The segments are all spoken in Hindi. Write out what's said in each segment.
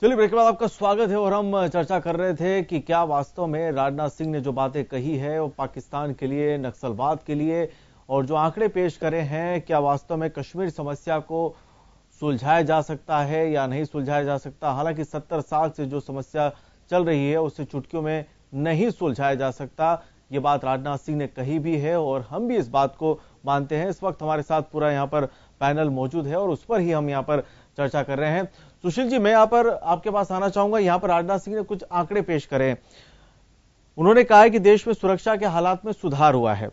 चलिए, ब्रेक के बाद आपका स्वागत है। और हम चर्चा कर रहे थे कि क्या वास्तव में राजनाथ सिंह ने जो बातें कही है वो पाकिस्तान के लिए, नक्सलवाद के लिए, और जो आंकड़े पेश करे हैं, क्या वास्तव में कश्मीर समस्या को सुलझाया जा सकता है या नहीं सुलझाया जा सकता। हालांकि 70 साल से जो समस्या चल रही है उसे चुटकियों में नहीं सुलझाया जा सकता, ये बात राजनाथ सिंह ने कही भी है और हम भी इस बात को मानते हैं। इस वक्त हमारे साथ पूरा यहाँ पर पैनल मौजूद है और उस पर ही हम यहाँ पर चर्चा कर रहे हैं। सुशील जी, मैं यहाँ पर आपके पास आना चाहूंगा। यहाँ पर राजनाथ सिंह ने कुछ आंकड़े पेश करे। उन्होंने कहा है कि देश में सुरक्षा के हालात में सुधार हुआ है,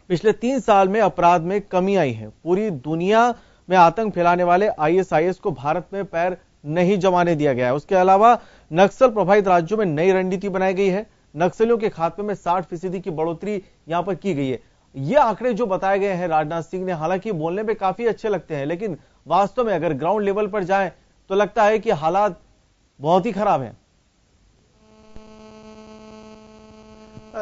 पिछले 3 साल में अपराध में कमी आई है, पूरी दुनिया में आतंक फैलाने वाले आईएसआईएस को भारत में पैर नहीं जमाने दिया गया है। उसके अलावा नक्सल प्रभावित राज्यों में नई रणनीति बनाई गई है, नक्सलियों के खात्मे में 60% की बढ़ोतरी यहां पर की गई है। ये आंकड़े जो बताए गए हैं राजनाथ सिंह ने, हालांकि बोलने में काफी अच्छे लगते हैं, लेकिन वास्तव में अगर ग्राउंड लेवल पर जाएं तो लगता है कि हालात बहुत ही खराब हैं।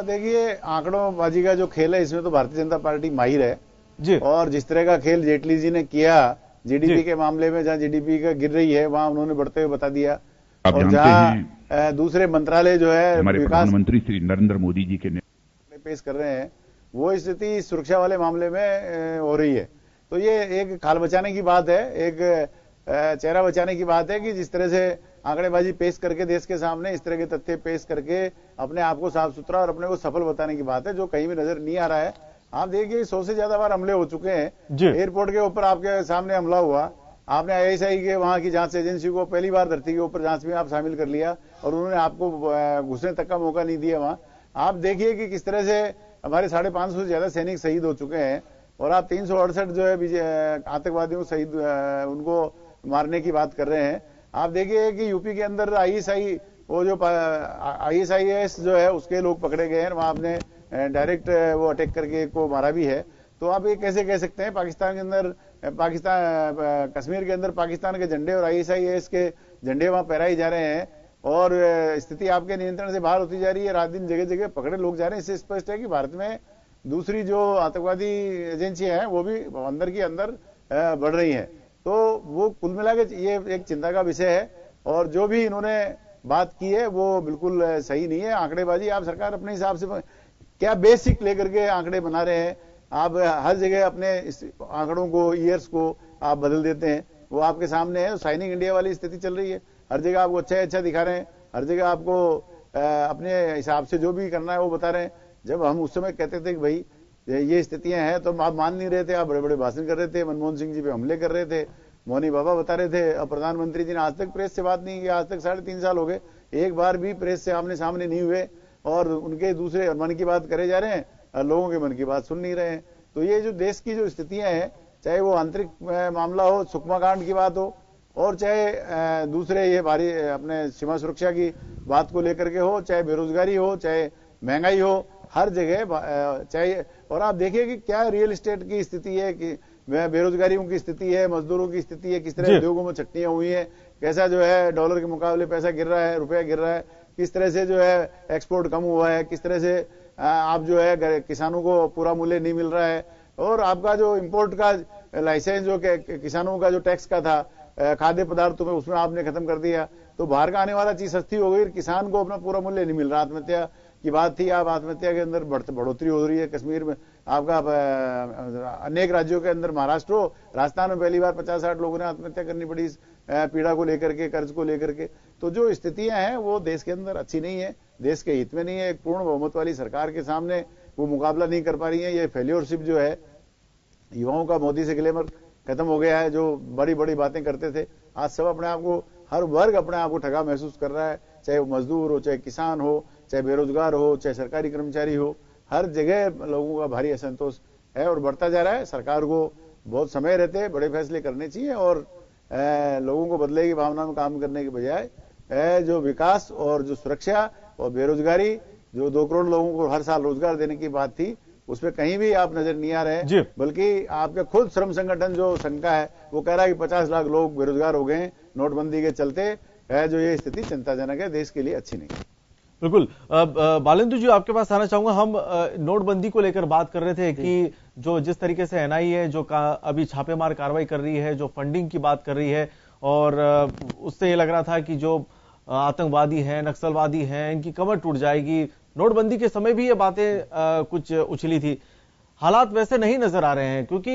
देखिए, आंकड़ोंबाजी का जो खेल है इसमें तो भारतीय जनता पार्टी माहिर है जी। और जिस तरह का खेल जेटली जी ने किया जीडीपी के मामले में, जहां जीडीपी का गिर रही है वहां उन्होंने बढ़ते हुए बता दिया, और जहां दूसरे मंत्रालय जो है हमारे प्रधानमंत्री श्री नरेंद्र मोदी जी के पेश कर रहे हैं, वो स्थिति सुरक्षा वाले मामले में हो रही है। तो ये एक खाल बचाने की बात है, एक चेहरा बचाने की बात है कि जिस तरह से आंकड़ेबाजी पेश करके देश के सामने इस तरह के तथ्य पेश करके अपने आप को साफ सुथरा और अपने को सफल बताने की बात है, जो कहीं भी नजर नहीं आ रहा है। आप देखिए 100 से ज्यादा बार हमले हो चुके हैं। एयरपोर्ट के ऊपर आपके सामने हमला हुआ, आपने आईएसआई के वहां की जांच एजेंसी को पहली बार धरती के ऊपर जांच में आप शामिल कर लिया और उन्होंने आपको घुसने तक का मौका नहीं दिया वहां। आप देखिए कि किस तरह से हमारे 550 से ज्यादा सैनिक शहीद हो चुके हैं और आप 368 जो है आतंकवादियों शहीद उनको मारने की बात कर रहे हैं। आप देखिए कि यूपी के अंदर आईएसआई वो जो आईएसआईएस जो है उसके लोग पकड़े गए हैं, वहां आपने डायरेक्ट वो अटैक करके को मारा भी है। तो आप ये कैसे कह सकते हैं पाकिस्तान के अंदर कश्मीर के अंदर पाकिस्तान के झंडे और आईएसआईएस के झंडे वहां फहराए जा रहे हैं और स्थिति आपके नियंत्रण से बाहर होती जा रही है, रात दिन जगह जगह पकड़े लोग जा रहे हैं। इससे स्पष्ट है कि भारत में दूसरी जो आतंकवादी एजेंसियां हैं वो भी अंदर की अंदर बढ़ रही हैं। तो वो कुल मिला के ये एक चिंता का विषय है और जो भी इन्होंने बात की है वो बिल्कुल सही नहीं है। आंकड़ेबाजी आप सरकार अपने हिसाब से क्या बेसिक लेकर के आंकड़े बना रहे हैं, आप हर जगह अपने आंकड़ों को, ईयर्स को आप बदल देते हैं, वो आपके सामने है। शाइनिंग इंडिया वाली स्थिति चल रही है, हर जगह आपको अच्छा दिखा रहे हैं, हर जगह आपको अपने हिसाब से जो भी करना है वो बता रहे हैं। जब हम उस समय कहते थे कि भाई ये स्थितियां हैं तो आप मान नहीं रहे थे, आप बड़े बड़े भाषण कर रहे थे, मनमोहन सिंह जी पे हमले कर रहे थे, मोहनी बाबा बता रहे थे। अब प्रधानमंत्री जी ने आज तक प्रेस से बात नहीं की, आज तक 3.5 साल हो गए, एक बार भी प्रेस से आमने सामने नहीं हुए और उनके दूसरे मन की बात करे जा रहे हैं और लोगों के मन की बात सुन नहीं रहे हैं। तो ये जो देश की जो स्थितियां हैं, चाहे वो आंतरिक मामला हो, सुकमा कांड की बात हो, और चाहे दूसरे ये भारी अपने सीमा सुरक्षा की बात को लेकर के हो, चाहे बेरोजगारी हो, चाहे महंगाई हो, हर जगह चाहे। और आप देखिए कि क्या रियल एस्टेट की स्थिति है, कि बेरोजगारियों की स्थिति है, मजदूरों की स्थिति है, किस तरह उद्योगों में छट्टियां हुई है, कैसा जो है डॉलर के मुकाबले पैसा गिर रहा है, रुपया गिर रहा है, किस तरह से जो है एक्सपोर्ट कम हुआ है, किस तरह से आप जो है किसानों को पूरा मूल्य नहीं मिल रहा है, और आपका जो इंपोर्ट का लाइसेंस जो किसानों का जो टैक्स का था खाद्य पदार्थों में, उसमें आपने खत्म कर दिया। तो बाहर का आने वाला चीज सस्ती हो गई, किसान को अपना पूरा मूल्य नहीं मिल रहा। आत्महत्या की बात थी, आप आत्महत्या के अंदर बढ़ोतरी हो रही है। कश्मीर में आपका अनेक राज्यों के अंदर, महाराष्ट्र हो, राजस्थान में पहली बार 50-60 लोगों ने आत्महत्या करनी पड़ी इस पीड़ा को लेकर के, कर्ज को लेकर के। तो जो स्थितियां हैं वो देश के अंदर अच्छी नहीं है, देश के हित में नहीं है। एक पूर्ण बहुमत वाली सरकार के सामने वो मुकाबला नहीं कर पा रही है। ये फेल्योरशिप जो है, युवाओं का मोदी से ग्लैमर खत्म हो गया है, जो बड़ी बड़ी बातें करते थे, आज सब अपने आप को, हर वर्ग अपने आप को ठगा महसूस कर रहा है, चाहे वो मजदूर हो, चाहे किसान हो, चाहे बेरोजगार हो, चाहे सरकारी कर्मचारी हो, हर जगह लोगों का भारी असंतोष है और बढ़ता जा रहा है। सरकार को बहुत समय रहते बड़े फैसले करने चाहिए और लोगों को बदले की भावना में काम करने के बजाय जो विकास और जो सुरक्षा और बेरोजगारी, जो 2 करोड़ लोगों को हर साल रोजगार देने की बात थी, उसमें कहीं भी आप नजर नहीं आ रहे हैं। बल्कि आपके खुद श्रम संगठन जो संघ है वो कह रहा है कि 50 लाख लोग बेरोजगार हो गए नोटबंदी के चलते। जो ये स्थिति चिंताजनक है, देश के लिए अच्छी नहीं। बिल्कुल। बालेंदु जी, आपके पास आना चाहूंगा। हम नोटबंदी को लेकर बात कर रहे थे कि जो जिस तरीके से एनआईए जो अभी छापेमार कार्रवाई कर रही है, जो फंडिंग की बात कर रही है, और उससे ये लग रहा था कि जो आतंकवादी हैं, नक्सलवादी हैं, इनकी कमर टूट जाएगी। नोटबंदी के समय भी ये बातें कुछ उछली थी। हालात वैसे नहीं नजर आ रहे हैं, क्योंकि